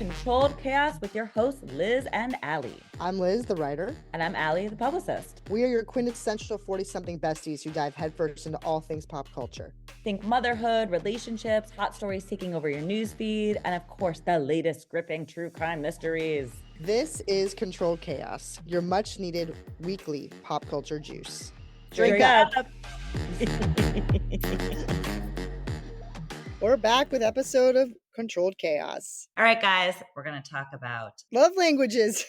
Controlled Chaos with your hosts, Liz and Allie. I'm Liz, the writer. And I'm Allie, the publicist. We are your quintessential 40-something besties who dive headfirst into all things pop culture. Think motherhood, relationships, hot stories taking over your newsfeed, and of course, the latest gripping true crime mysteries. This is Controlled Chaos, your much-needed weekly pop culture juice. Drink up! We're back with episode of Controlled Chaos. All right, guys, we're going to talk about love languages.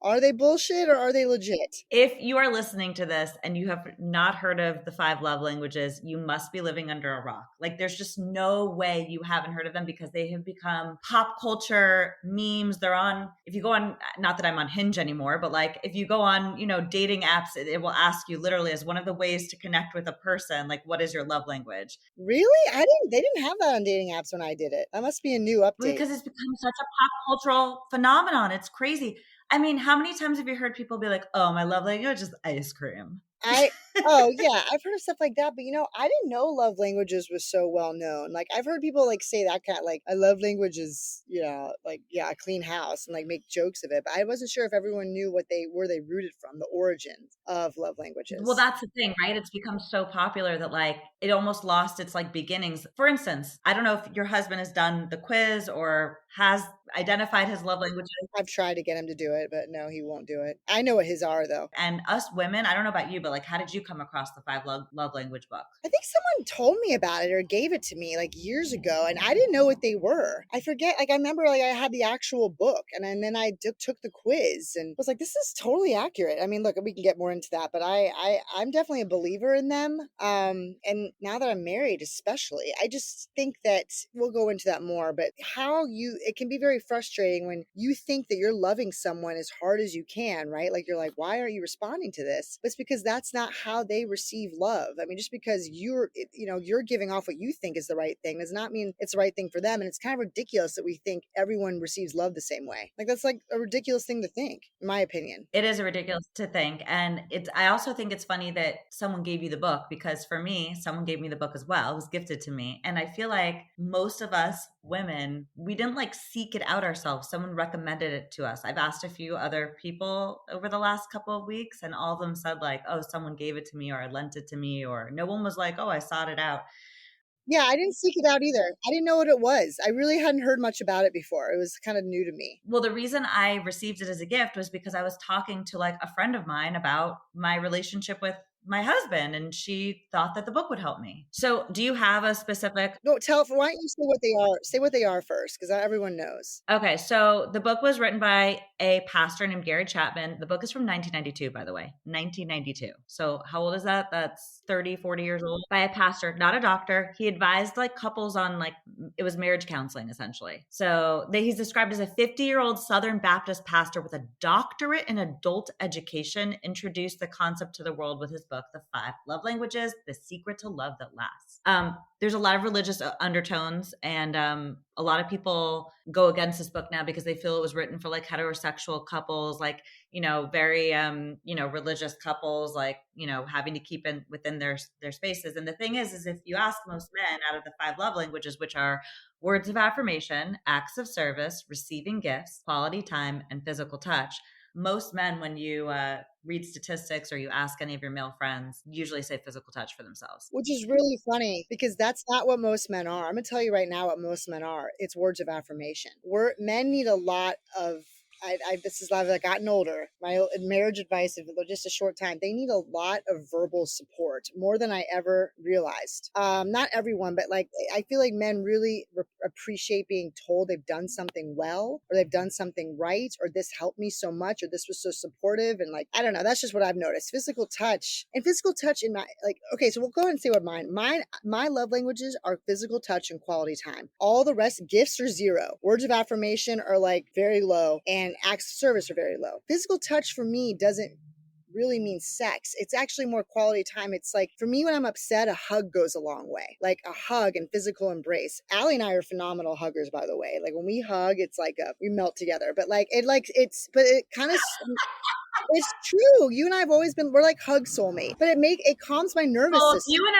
Are they bullshit or are they legit? If you are listening to this and you have not heard of the 5 love languages, you must be living under a rock. Like, there's just no way you haven't heard of them because they have become pop culture memes. They're on, if you go on, not that I'm on Hinge anymore, but like if you go on, dating apps, it will ask you literally as one of the ways to connect with a person, like, what is your love language? Really? They didn't have that on dating apps when I did it. That must be a new update. Because it's become such a pop cultural phenomenon. It's crazy. I mean, how many times have you heard people be like, oh, my love language is ice cream? Oh yeah, I've heard of stuff like that, but I didn't know love languages was so well known. Like I've heard people like say that kind of like, I love languages, a clean house and like make jokes of it. But I wasn't sure if everyone knew where they rooted from, the origins of love languages. Well, that's the thing, right? It's become so popular that like it almost lost its like beginnings. For instance, I don't know if your husband has done the quiz or has identified his love languages. I've tried to get him to do it, but no, he won't do it. I know what his are though. And us women, I don't know about you, but like, how did you come across the 5 love language book? I think someone told me about it or gave it to me like years ago, and I didn't know what they were. I forget. Like I remember, like I had the actual book, and then I took the quiz and was like, this is totally accurate. I mean, look, we can get more into that, but I'm definitely a believer in them. And now that I'm married, especially, I just think that we'll go into that more. But it can be very frustrating when you think that you're loving someone as hard as you can, right? Like you're like, why aren't you responding to this? But it's because that's not how they receive love. I mean, just because you're giving off what you think is the right thing does not mean it's the right thing for them. And it's kind of ridiculous that we think everyone receives love the same way. Like that's like a ridiculous thing to think, in my opinion. It is ridiculous to think. And I also think it's funny that someone gave you the book, because for me, someone gave me the book as well. It was gifted to me. And I feel like most of us women, we didn't like seek it out ourselves. Someone recommended it to us. I've asked a few other people over the last couple of weeks, and all of them said like, oh, someone gave it to me, or I lent it to me, or no one was like, oh, I sought it out. Yeah, I didn't seek it out either. I didn't know what it was. I really hadn't heard much about it before. It was kind of new to me. Well, the reason I received it as a gift was because I was talking to like a friend of mine about my relationship with my husband, and she thought that the book would help me. So do you have a specific? No, why don't you say what they are? Say what they are first, because everyone knows. Okay, so the book was written by a pastor named Gary Chapman. The book is from 1992, by the way, 1992. So how old is that? That's 30, 40 years old. By a pastor, not a doctor. He advised like couples on like, it was marriage counseling essentially. So he's described as a 50-year-old Southern Baptist pastor with a doctorate in adult education, introduced the concept to the world with his book, The 5 Love Languages, The Secret to Love That Lasts. There's a lot of religious undertones, and a lot of people go against this book now because they feel it was written for like heterosexual couples, like, very, religious couples, like, having to keep within their spaces. And the thing is if you ask most men, out of the 5 love languages, which are words of affirmation, acts of service, receiving gifts, quality time, and physical touch, most men, when you read statistics or you ask any of your male friends, usually say physical touch for themselves. Which is really funny because that's not what most men are. I'm going to tell you right now what most men are. It's words of affirmation. Men need a lot of, this is as I've gotten older, my marriage advice of just a short time, they need a lot of verbal support, more than I ever realized. Not everyone, but like, I feel like men really appreciate being told they've done something well, or they've done something right, or this helped me so much, or this was so supportive. And like, I don't know, that's just what I've noticed. Physical touch in my, like, okay, so we'll go ahead and say what my love languages are: physical touch and quality time. All the rest, gifts are 0. Words of affirmation are like very low, and acts of service are very low. Physical touch for me doesn't really mean sex. It's actually more quality time. It's like, for me, when I'm upset, a hug goes a long way. Like a hug and physical embrace. Allie and I are phenomenal huggers, by the way. Like when we hug, it's like we melt together. But it kind of It's true. You and I have always been, we're like hug soulmate, but it calms my nervous Well, system. you and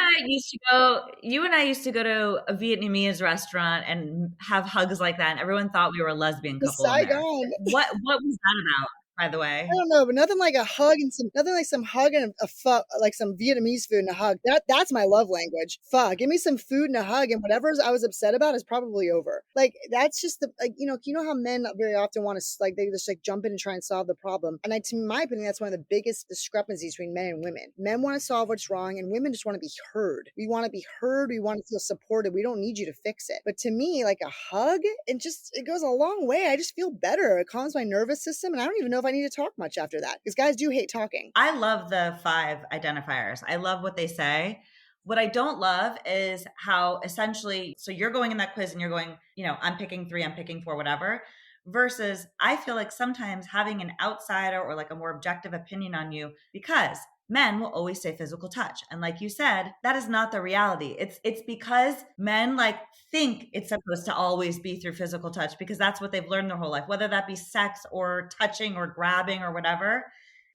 I used to go to a Vietnamese restaurant and have hugs like that, and everyone thought we were a lesbian The couple in there. Saigon. What was that about, by the I way? don't know, but nothing like a hug and nothing like some hug and a pho, like some Vietnamese food and a hug. That's my love language. Pho. Give me some food and a hug, and whatever I was upset about is probably over. Like that's just the like you know how men very often want to like they just like jump in and try and solve the problem. And to my opinion, that's one of the biggest discrepancies between men and women. Men want to solve what's wrong, and women just want to be heard. We want to be heard. We want to feel supported. We don't need you to fix it. But to me, like a hug, it goes a long way. I just feel better. It calms my nervous system, and I don't even know if I need to talk much after that because guys do hate talking. I love the 5 identifiers. I love what they say. What I don't love is how essentially, so you're going in that quiz and you're going, I'm picking 3, I'm picking 4, whatever. Versus I feel like sometimes having an outsider or like a more objective opinion on you, because men will always say physical touch. And like you said, that is not the reality. It's because men like think it's supposed to always be through physical touch because that's what they've learned their whole life, whether that be sex or touching or grabbing or whatever.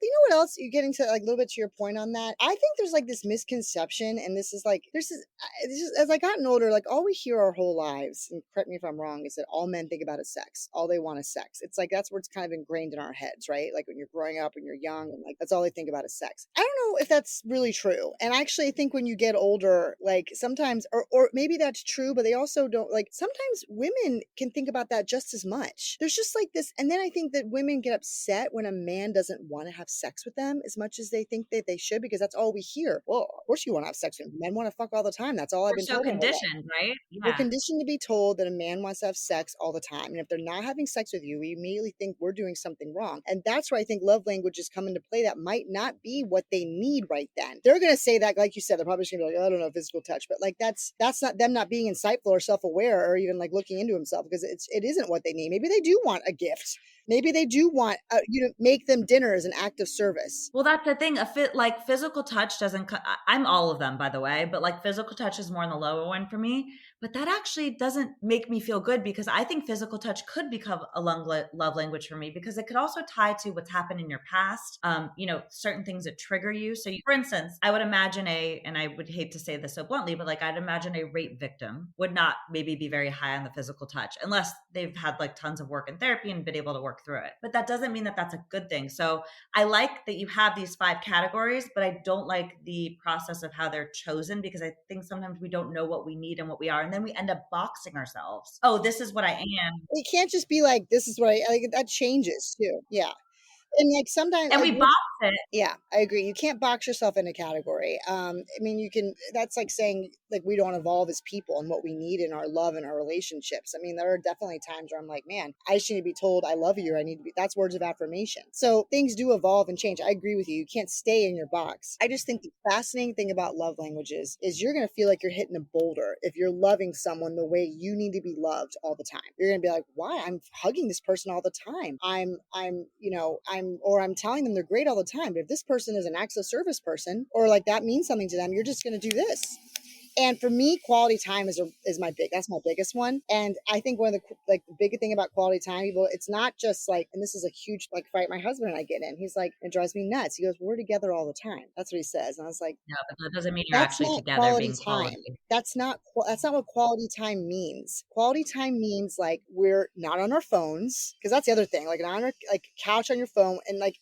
You know what else? You're getting to like a little bit to your point on that. I think there's like this misconception, and this is like this is as I gotten older, like all we hear our whole lives, and correct me if I'm wrong, is that all men think about is sex. All they want is sex. It's like that's where it's kind of ingrained in our heads, right? Like when you're growing up and you're young, and like that's all they think about is sex. I don't know if that's really true. And actually, I think when you get older, like sometimes, or maybe that's true, but they also don't like. Sometimes women can think about that just as much. There's just like this, and then I think that women get upset when a man doesn't want to have sex with them as much as they think that they should because that's all we hear. Well, of course you want to have sex with me. Men want to fuck all the time. That's all I've We're been so told my whole life. conditioned, right? We're Yeah. conditioned to be told that a man wants to have sex all the time. And if they're not having sex with you, we immediately think we're doing something wrong. And that's where I think love languages come into play that might not be what they need right then. They're going to say that, like you said, they're probably just going to be like, I don't know, physical touch. But like that's not them not being insightful or self-aware or even like looking into himself because it isn't what they need. Maybe they do want a gift. Maybe they do want you to make them dinner as an act of service. Well, that's the thing. Like physical touch doesn't. I'm all of them, by the way, but like physical touch is more on the lower one for me. But that actually doesn't make me feel good because I think physical touch could become a love language for me because it could also tie to what's happened in your past. Certain things that trigger you. So, for instance, I would imagine and I would hate to say this so bluntly, but like I'd imagine a rape victim would not maybe be very high on the physical touch unless they've had like tons of work in therapy and been able to work through it. But that doesn't mean that that's a good thing. So I like that you have these 5 categories, but I don't like the process of how they're chosen because I think sometimes we don't know what we need and what we are. And then we end up boxing ourselves. Oh, this is what I am. It can't just be like, this is what I like, that changes too. Yeah. And like sometimes And we box it. yeah, I agree. You can't box yourself in a category. I mean, you can, that's like saying like we don't evolve as people and what we need in our love and our relationships. I mean, there are definitely times where I'm like, man, I just need to be told I love you. I need to be, that's words of affirmation. So things do evolve and change. I agree with you. You can't stay in your box. I just think the fascinating thing about love languages is you're going to feel like you're hitting a boulder if you're loving someone the way you need to be loved all the time. You're going to be like, why? I'm hugging this person all the time. I'm telling them they're great all the time. But if this person is an acts of service person or like that means something to them, you're just going to do this. And for me, quality time is that's my biggest one. And I think one of the big thing about quality time, people, it's not just like, and this is a huge like fight my husband and I get in. He's like, it drives me nuts. He goes, we're together all the time. That's what he says. And I was like, No, but that doesn't mean you're that's actually not together quality being time. quality. That's not what quality time means. Quality time means like we're not on our phones because that's the other thing. Like not on our like couch on your phone and like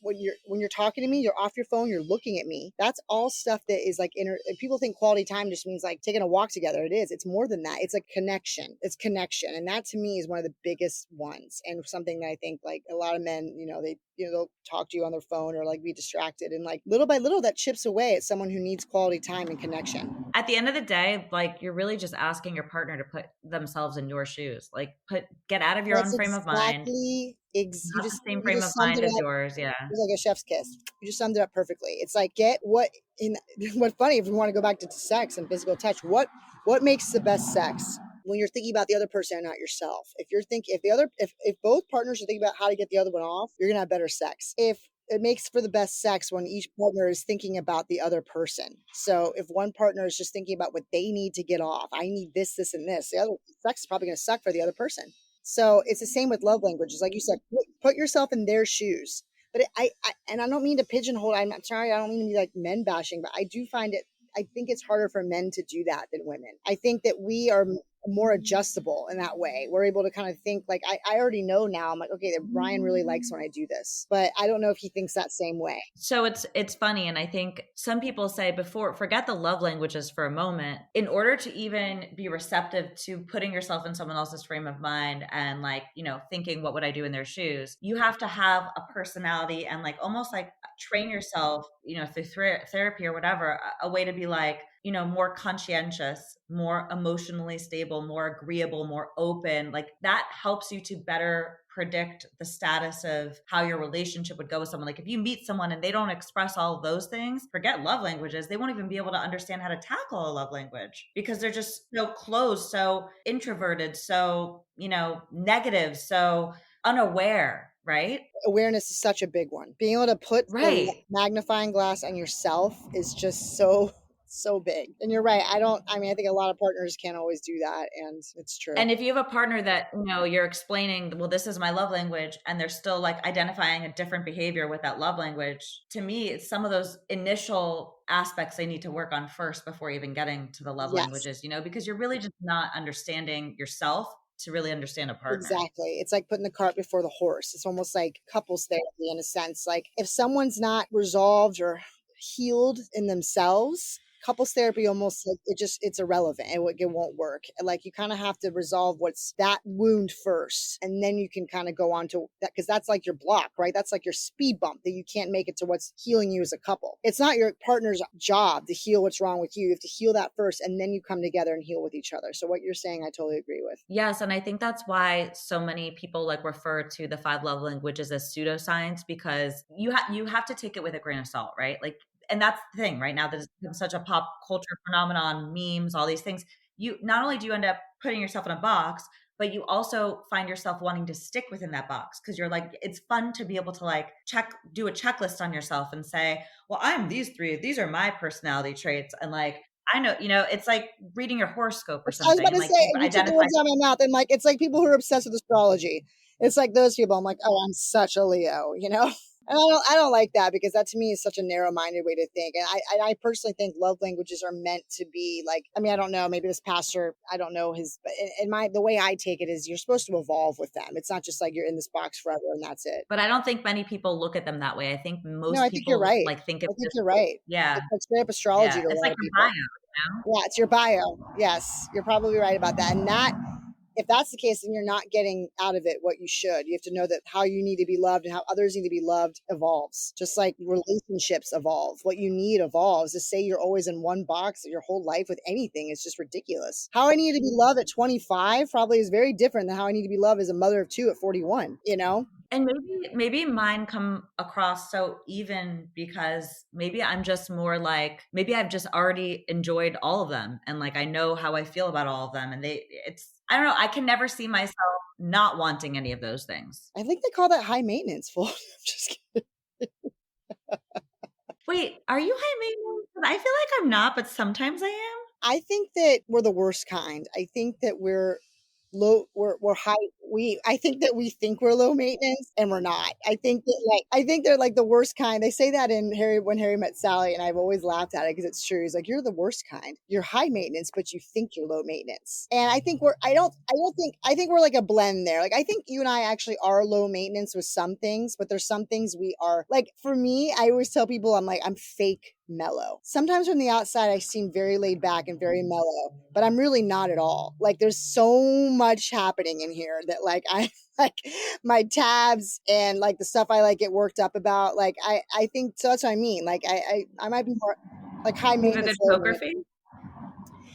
when you're talking to me, you're off your phone, you're looking at me. That's all stuff that is like people think quality time just means like taking a walk together. It is. It's more than that. It's a connection. It's connection, and that to me is one of the biggest ones and something that I think like a lot of men, they'll talk to you on their phone or like be distracted and like little by little that chips away at someone who needs quality time and connection. At the end of the day, like you're really just asking your partner to put themselves in your shoes. Like get out of your That's own frame of mind. exactly Not the same you frame just of summed mind it as up. yours. Yeah. It was like a chef's kiss. You just summed it up perfectly. It's like get what in what's funny if we want to go back to sex and physical touch, what makes the best sex? When you're thinking about the other person and not yourself. If both partners are thinking about how to get the other one off, you're gonna have better sex. If it makes for the best sex when each partner is thinking about the other person. So if one partner is just thinking about what they need to get off, I need this, this, and this, the other sex is probably going to suck for the other person. So it's the same with love languages. Like you said, put yourself in their shoes. But and I don't mean to pigeonhole. I'm sorry. I don't mean to be like men bashing, but I do find it. I think it's harder for men to do that than women. I think that we are more adjustable in that way. We're able to kind of think like, I already know now. I'm like, okay, that Ryan really likes when I do this, but I don't know if he thinks that same way. So it's funny, and I think some people say, before, forget the love languages for a moment. In order to even be receptive to putting yourself in someone else's frame of mind and, like, you know, thinking what would I do in their shoes, you have to have a personality and, like, almost like train yourself, you know, through therapy or whatever, a way to be like, you know, more conscientious, more emotionally stable, more agreeable, more open. Like, that helps you to better predict the status of how your relationship would go with someone. Like, if you meet someone and they don't express all of those things, forget love languages. They won't even be able to understand how to tackle a love language because they're just so closed, so introverted, so, you know, negative, so unaware, right? Awareness is such a big one. Being able to put the Right. magnifying glass on yourself is just so big. And you're right. I mean, I think a lot of partners can't always do that. And it's true. And if you have a partner that, you know, you're explaining, well, this is my love language, and they're still like identifying a different behavior with that love language, to me, it's some of those initial aspects they need to work on first before even getting to the love Yes. languages, you know, because you're really just not understanding yourself to really understand a partner. Exactly. It's like putting the cart before the horse. It's almost like couples therapy in a sense. Like if someone's not resolved or healed in themselves, couples therapy almost like it's irrelevant. It won't work. Like you kind of have to resolve what's that wound first, and then you can kind of go on to that, because that's like your block, right? That's like your speed bump that you can't make it to what's healing you as a couple. It's not your partner's job to heal what's wrong with you. You have to heal that first, and then you come together and heal with each other. So what you're saying, I totally agree with. Yes, and I think that's why so many people like refer to the five love languages as pseudoscience, because you have to take it with a grain of salt, right? Like, and that's the thing right now that it's become such a pop culture phenomenon, memes, all these things. You not only do you end up putting yourself in a box, but you also find yourself wanting to stick within that box because you're like, it's fun to be able to like do a checklist on yourself and say, well, I'm these three, these are my personality traits, and like, I know, you know, it's like reading your horoscope or I was about something. to Like, say, you've you took the identified. words out of my mouth. And like, it's like people who are obsessed with astrology. It's like those people. I'm like, oh, I'm such a Leo, you know? And I don't like that, because that to me is such a narrow-minded way to think. And I personally think love languages are meant to be like, I mean, I don't know, maybe this pastor, I don't know his, but the way I take it is you're supposed to evolve with them. It's not just like you're in this box forever and that's it. But I don't think many people look at them that way. I think No, most I think you're people right. like think of I think this. you're right. Yeah, It's like straight up astrology yeah. to a It's lot like of your bio, people. you know? Yeah, it's your bio. Yes, you're probably right about that. And that, if that's the case, then you're not getting out of it what you should. You have to know that how you need to be loved and how others need to be loved evolves. Just like relationships evolve. What you need evolves. To say you're always in one box your whole life with anything is just ridiculous. How I need to be loved at 25 probably is very different than how I need to be loved as a mother of two at 41, you know? And maybe mine come across so even because maybe I'm just more like, maybe I've just already enjoyed all of them and like I know how I feel about all of them, and I don't know, I can never see myself not wanting any of those things. I think they call that high maintenance. Full. I'm just kidding. Wait, are you high maintenance? 'Cause I feel like I'm not, but sometimes I am. I think that we're the worst kind. I think that we're low, we're high. I think that we think we're low maintenance and we're not. I think they're like the worst kind. They say that in When Harry Met Sally, and I've always laughed at it because it's true. He's like, you're the worst kind. You're high maintenance, but you think you're low maintenance. And I think I think we're like a blend there. Like I think you and I actually are low maintenance with some things, but there's some things we are. Like for me, I always tell people I'm fake mellow. Sometimes from the outside, I seem very laid back and very mellow, but I'm really not at all. Like there's so much happening in here that like I like my tabs and like the stuff I like get worked up about. Like I think so that's what I mean. Like I might be more like high You have a maintenance, good low poker maintenance. face?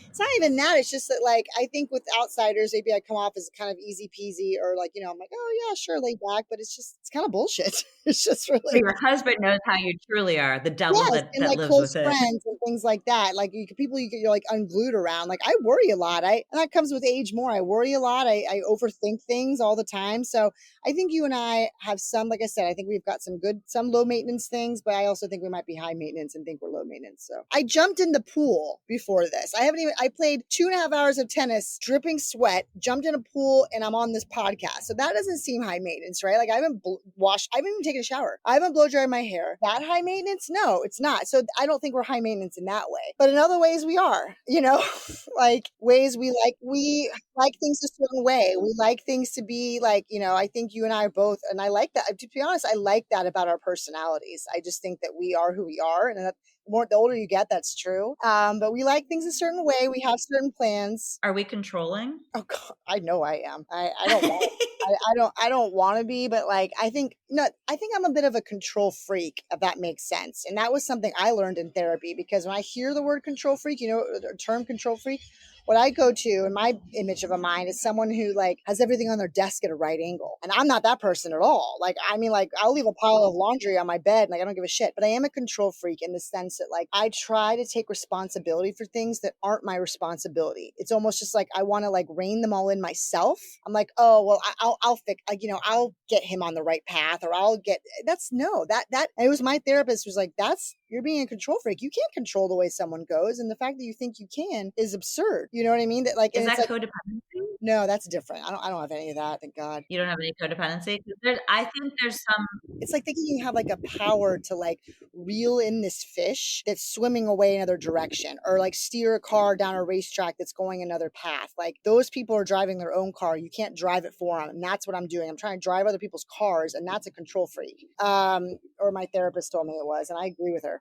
It's not even that. It's just that, like, I think with outsiders, maybe I come off as kind of easy peasy, or like, I'm like, oh yeah, sure, laid back, but it's kind of bullshit. It's just But really, your husband knows how you truly are, the devil yes, that and like lives close within. friends and things like that. Like people you're like unglued around. Like I worry a lot. And that comes with age more. I worry a lot. I overthink things all the time. So I think you and I have some, like I said, I think we've got some low maintenance things, but I also think we might be high maintenance and think we're low maintenance. So I jumped in the pool before this. I I played 2.5 hours of tennis, dripping sweat, jumped in a pool, and I'm on this podcast. So that doesn't seem high maintenance, right? Like I haven't washed, I haven't even taken a shower. I haven't blow dried my hair. That high maintenance? No, it's not. So I don't think we're high maintenance in that way. But in other ways we are, like ways we like things a certain way. We like things to be like, I think you and I are both, and I like that. To be honest, I like that about our personalities. I just think that we are who we are. And that the older you get, that's true. But we like things a certain way. We have certain plans. Are we controlling? Oh God, I know I am. I don't want I don't want to be, but like I think I'm a bit of a control freak, if that makes sense. And that was something I learned in therapy, because when I hear the word control freak, the term control freak, what I go to in my image of a mind is someone who like has everything on their desk at a right angle. And I'm not that person at all. Like, I mean, like I'll leave a pile of laundry on my bed. Like I don't give a shit, but I am a control freak in the sense that like, I try to take responsibility for things that aren't my responsibility. It's almost just like, I want to like rein them all in myself. I'm like, oh, well, I'll fix, like, I'll get him on the right path, or that it was my therapist was like, you're being a control freak. You can't control the way someone goes. And the fact that you think you can is absurd. You know what I mean? That like, is that like, codependency? No, that's different. I don't have any of that. Thank God. You don't have any codependency? I think there's some. It's like thinking you have like a power to like reel in this fish that's swimming away another direction, or like steer a car down a racetrack that's going another path. Like those people are driving their own car. You can't drive it for them. And that's what I'm doing. I'm trying to drive other people's cars, and that's a control freak. Or my therapist told me it was, and I agree with her.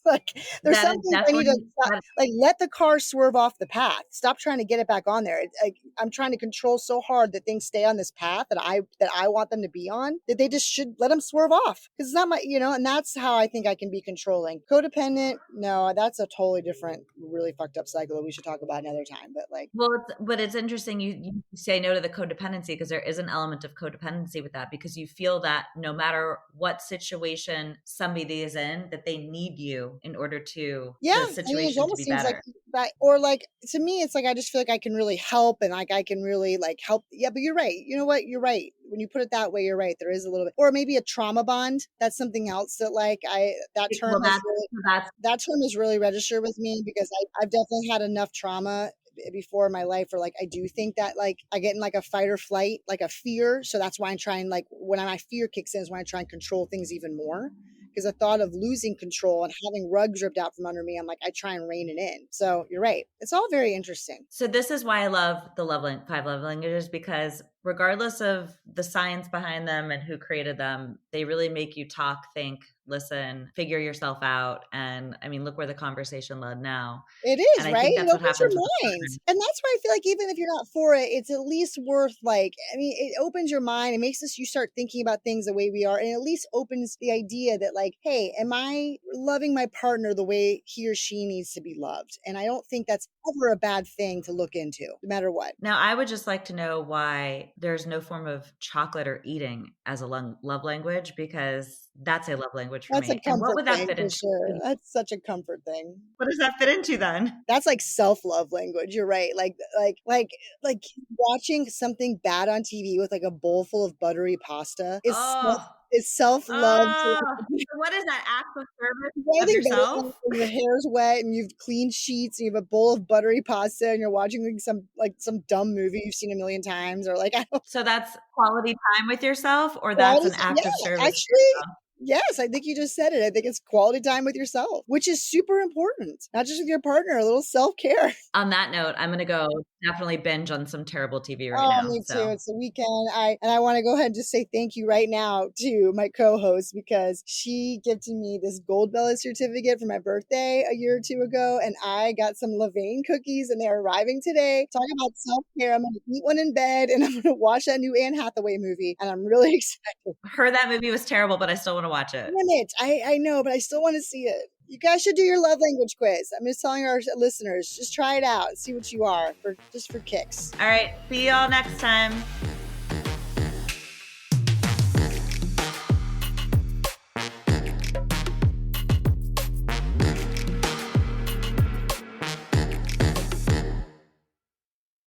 Like there's something I need to stop, like let the car swerve off the path. Stop trying to get it back on there. Like I'm trying to control so hard that things stay on this path that I want them to be on, that they just should let them swerve off, because it's not my, and that's how I think I can be controlling. Codependent, no, that's a totally different, really fucked up cycle that we should talk about another time. But like, but it's interesting you say no to the codependency, because there is an element of codependency with that, because you feel that no matter what situation somebody is in, that they need you in order to the situation to be better. Or like to me, it's like I just feel like I can really help, and like I can really like help. Yeah, but you're right. You know what? You're right. When you put it that way, you're right. There is a little bit, or maybe a trauma bond. That's something else that like that term has really registered with me, because I've definitely had enough trauma before in my life, or like I do think that like I get in like a fight or flight, like a fear. So that's why I'm trying, like when my fear kicks in is when I try and control things even more. Because the thought of losing control and having rugs ripped out from under me, I'm like, I try and rein it in. So you're right. It's all very interesting. So this is why I love the 5 love languages, because regardless of the science behind them and who created them, they really make you talk, think, listen, figure yourself out. And I mean, look where the conversation led now. It is, and right? I think that's what happens your mind. And that's why I feel like even if you're not for it, it's at least worth like, I mean, it opens your mind. It makes you start thinking about things the way we are. And it at least opens the idea that like, hey, am I loving my partner the way he or she needs to be loved? And I don't think that's ever a bad thing to look into, no matter what. Now, I would just like to know why there's no form of chocolate or eating as a love language, because that's a love language for me. That's a comfort what would that fit into? Sure. That's such a comfort thing. What does that fit into then? That's like self-love language. You're right. Like watching something bad on TV with like a bowl full of buttery pasta is it's self-love. What is that act of service of yourself? Your hair's wet and you've clean sheets and you have a bowl of buttery pasta and you're watching some dumb movie you've seen a million times, or like So that's quality time with yourself, or that's an act of service? Actually, yes, I think you just said it. I think it's quality time with yourself, which is super important. Not just with your partner, a little self-care. On that note, I'm going to go definitely binge on some terrible TV right now. Me too. It's the weekend. I want to go ahead and just say thank you right now to my co-host, because she gifted me this gold bella certificate for my birthday a year or two ago. And I got some Levain cookies and they're arriving today. Talking about self-care. I'm going to eat one in bed and I'm going to watch that new Anne Hathaway movie. And I'm really excited. Heard that movie was terrible, but I still want to watch it. I know, but I still want to see it. You guys should do your love language quiz. I'm just telling our listeners, just try it out and see what you are, just for kicks. All right. See y'all next time.